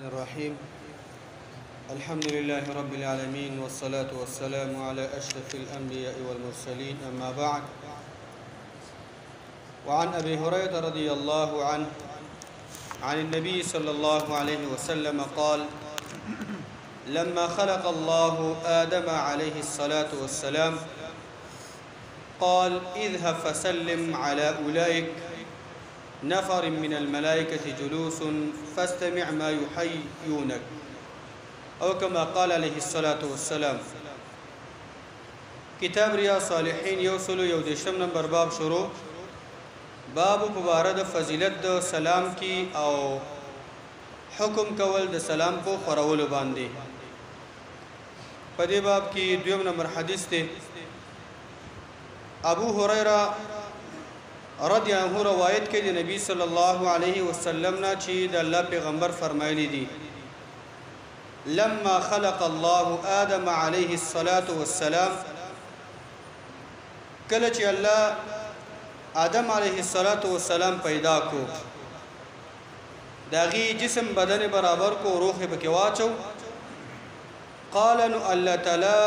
الرحيم. الحمد لله رب العالمين والصلاة والسلام على أشرف الأنبياء والمرسلين، أما بعد. وعن أبي هريرة رضي الله عنه عن النبي صلى الله عليه وسلم قال: لما خلق الله آدم عليه الصلاة والسلام قال: اذهب فسلم على أولئك نفر من الملائكة جلوس فاستمع ما يحيونك، أو كما قال عليه الصلاة والسلام. کتاب ریاض صالحین یوسلو یو دیشم نمبر باب شروع، باب مبارد فضیلت د سلام کی او حکم کول د سلام کو خورولو باندې. په دې باب کې دویم نمبر حدیث ته ابو هريره رضی الله عنه روایت کې د نبی صلی الله علیه وسلم نه چې د الله پیغمبر فرمایلی دي: لما خلق الله آدم عليه الصلاة والسلام، کله چې الله آدم علیه الصلاة والسلام پیدا کو، داغي جسم بدن برابر کو، روح بکې واچو. قال نو الله تعالی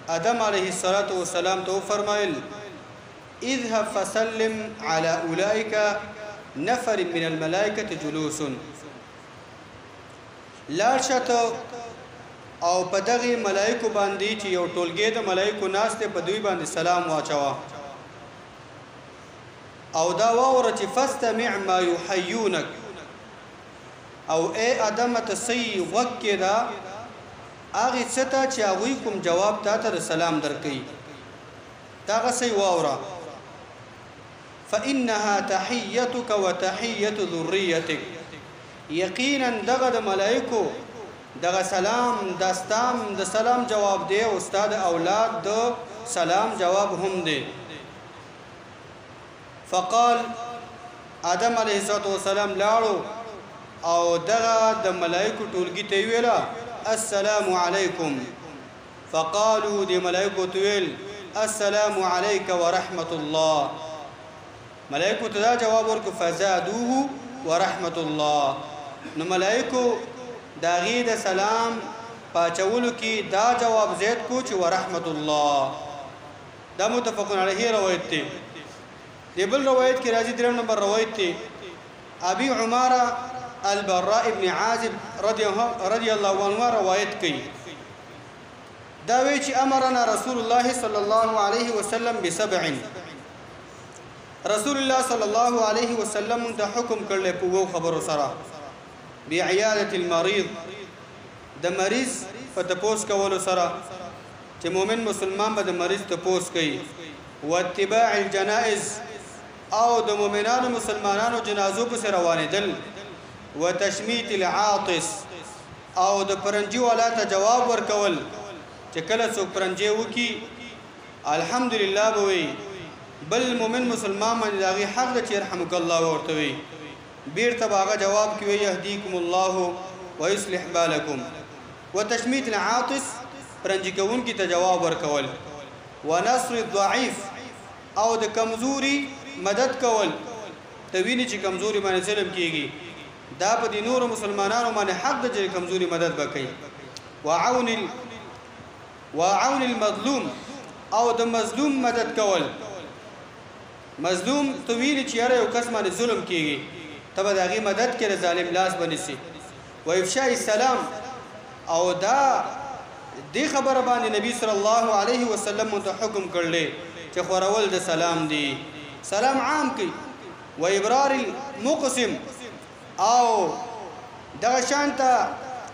آدم علیه الصلاة والسلام تو فرمایل: اذهب فسلم على أولئك نفر من الملائكة جلوس، لار شته او په دغه ملائکو باندې چې یو ټولګي د ملائکو ناشته په دوی باندې سلام واچوا، او دا واوره چې فاستمع ما يحيونك، او اے ادم تسي وکدا اغه څه چې هغه کوم جواب ته سلام درکې، دا غسي واوره. فإنها تحيتك وتحية ذريتك، یقینا دغه د ملائکو دغه سلام داستام د سلام جواب دی، او استاد اولاد د سلام جواب هم دی. فقال آدم علیه السلام لاړو او دغه د ملائکو ټولګي ته ویلا: السلام علیکم. فقالوا دی ملائکو تویل: السلام علیک ورحمت الله. ملائکو ته دا جواب ورکو: فزادوه ورحمت الله. نو ملائکو دا غي د سلام پاچولو کې دا جواب زید کو چې ورحمت الله. دا متفقون علیه روایت دی. دی بل روایت کې راځي دریم نمبر روایت دی ابي عماره البراء ابن عازب رضی الله عنه روایت کوي، دا وی چې امرنا رسول الله صلی الله علیه وسلم بسبع، رسول الله صلی الله علیه وسلم ته حکم کړل په وو خبرو سره: بعیادة المریض، د مریض په تپوس کولو سره، چې مؤمن مسلمان به د مریض تپوس کوي. واتباع الجنائز، او د مؤمنانو مسلمانانو جنازو په سره روانېدل. وتشمیت العاطس، او د پرنجي والا ته جواب ورکول، چې کله څوک پرنجي وکي الحمدلله به وي، بل مؤمن مسلمان باندې داغي حق د چې رحمک الله ورته وي، بیرته باغه جواب کوي: يهديكم الله ويصلح بالكم. وتشميت العاطس، پرنجي کون کی ته جواب ورکول. ونصر الضعيف، او د کمزوري مدد کول، تویني چې کمزوري باندې ظلم کیږي، دا په دي نور مسلمانانو باندې حق د چې کمزوري مدد وکړي. وعون المظلوم، او د مظلوم مدد کول. مظلوم تویني چې یاره یو کس باندې ظلم کیږي، تبه داغي مدد کړي، ظالم لاس بنسي. وافشاء السلام، او دا دی خبر باندې نبی صلی الله علیه وسلم ته حکم کړل چې خورول د سلام دی، سلام عام کی. و ابرار المقسم، او دا شانته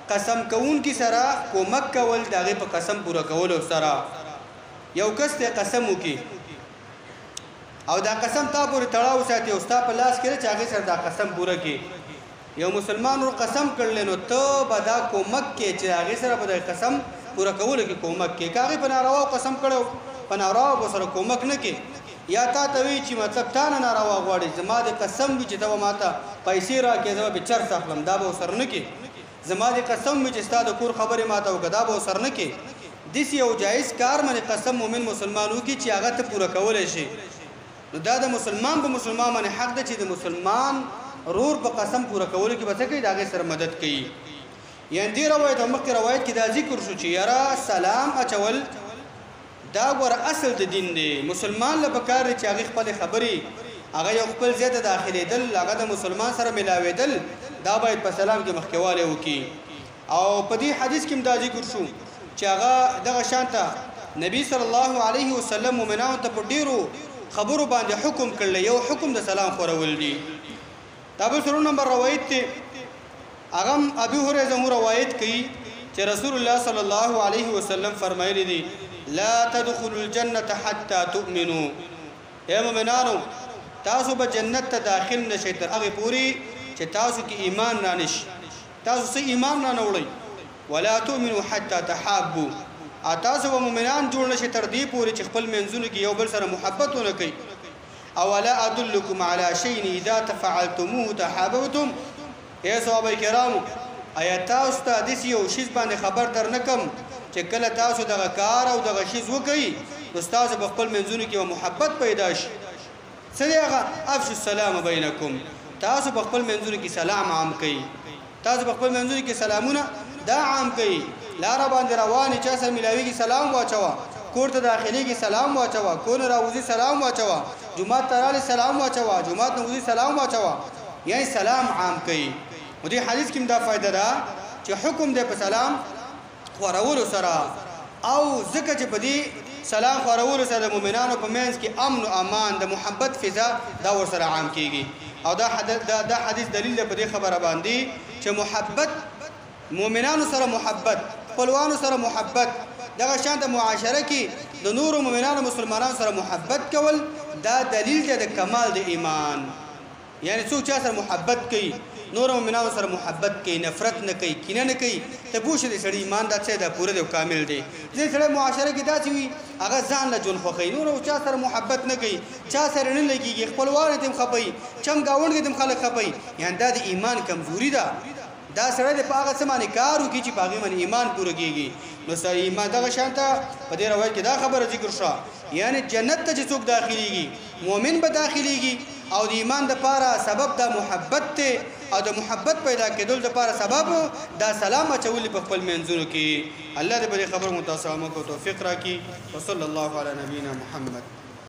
قسم کون کی سره کومک کول، داغه په قسم پورا کول سره. یو کس ته قسم وکي او دا قسم تا پورې تړاو ساتي، او ستا په لاس کې چې هغه سره دا قسم پوره کی. یو مسلمان ور قسم کړل نو ته به دا کومک کې چې هغه سره به د قسم پوره کول کې کومک کې، کاغه په ناروا قسم کړو په ناروا به سره کومک نه کې، یا تا ته وی چې مطلب تا نه ناروا غواړي، زما د قسم وی چې ته ماته پیسې راکې زما به چر سخلم، دا به سر نه کې، زما د قسم وی چې ستا د کور خبره ماته وکدا به سر نه کې. دسی یو جایز کار باندې قسم مومن مسلمانو کې چې هغه ته پوره کول شي، نو دا د مسلمان په مسلمان باندې حق ده چې د مسلمان رور په قسم پوره کولو کې به څه کوي د هغې سره مدد کوي. یعنې دې روایت او مخکې روایت کې دا ذکر شو چې یاره سلام اچول دا ګوره اصل د دین دی. مسلمان له پکار دی چې هغې خپلې خبرې هغه یو خپل ځای ته داخلېدل هغه د مسلمان سره ملاوېدل دا باید په سلام کې مخکېوالی وکړي. او په دې حدیث کې هم دا ذکر شو چې هغه دغه شان ته نبی صلی الله علیه وسلم مؤمنانو ته په ډېرو خبرو باندې حکم کړلی. یو حکم د سلام خورول دی. دا بل څلور نمبر روایت دی. هغه هم ابي هريره روایت کوي چې رسول الله صلی الله علیه وسلم فرمایلی دی لا تدخلوا الجنة حتى تؤمنوا. اے مؤمنانو تاسو به جنت ته داخل نشئ تر هغې پورې چې تاسو کې ایمان را نشي. تاسو څه ایمان را نه وړئ. ولا تؤمنوا حتى تحابوا. تاسو به مؤمنان جوړ نشئ تر دې پورې چې خپل منځونو کې یو بل سره محبت ونه کوي. اولا ادلکم علی شیء اذا تفعلتموه تحاببتم. اے صحابه کرامو آیا تاسو ته داسې یو شیز باندې خبر در نه کم چې کله تاسو دغه کار او دغه شیز وکئ نو ستاسو به خپل منځونو کې محبت پیدا شي. څه دی هغه؟ افشوا السلام بینکم. تاسو په خپل منځونو کې سلام عام کئ. تاسو په خپل منځونو کې سلامونه دا عام کئ. لاره باندې روانې چا سره ملاویږي سلام واچوه. کور ته داخلېږي سلام واچوه. کور نه راوځي سلام واچوه. جومات ته راغلې سلام واچوه. جومات نه وځي سلام واچوه. یعنې سلام عام کئ. نو دې حدیث کې هم دا فایده ده چې حکم دی په سلام خورولو سره. او ځکه چې په دې سلام خورولو سره د مؤمنانو په منځ کې امن او امان د محبت فضا دا ورسره عام کیږي. او دا حدیث دلیل دی په دې خبره باندې چې محبت مؤمنانو سره محبت خپلوانو سره محبت دغه شان د معاشره کې د نورو مؤمنانو مسلمانانو سره محبت کول دا دلیل دی د کمال د ایمان. یعنی څوک چا سره محبت کوي نور مؤمنانو سره محبت کوي نفرت نه کوي کینه نه کوي ته پوښتې د سړي ایمان دا څه دا پوره دی کامل دی. ځینې سړی معاشره کې داسې وي هغه ځان له ژوند خوښوي نور چا سره محبت نه کوي چا سره نه لګېږي خپلوان یې هم خپوي چم ګاونډ کې هم خلک خپوي. یعنې دا د ایمان کمزوري ده. دا سړی د په هغه څه باندې کار وکړي چې په هغې باندې ایمان پوره کېږي. نو سړی ایمان دغه شان ته په دې روایت کې دا خبره ذکر شوه یعنې جنت ته چې څوک داخلېږي مؤمن به داخلېږي او د ایمان دپاره سبب دا محبت دی او د محبت پیدا کېدل دپاره سبب دا سلام اچول په خپل منځونو کې. الله دې په دې خبرو مو تاسو هم توفیق راکړي. وصلی الله علی نبینا محمد.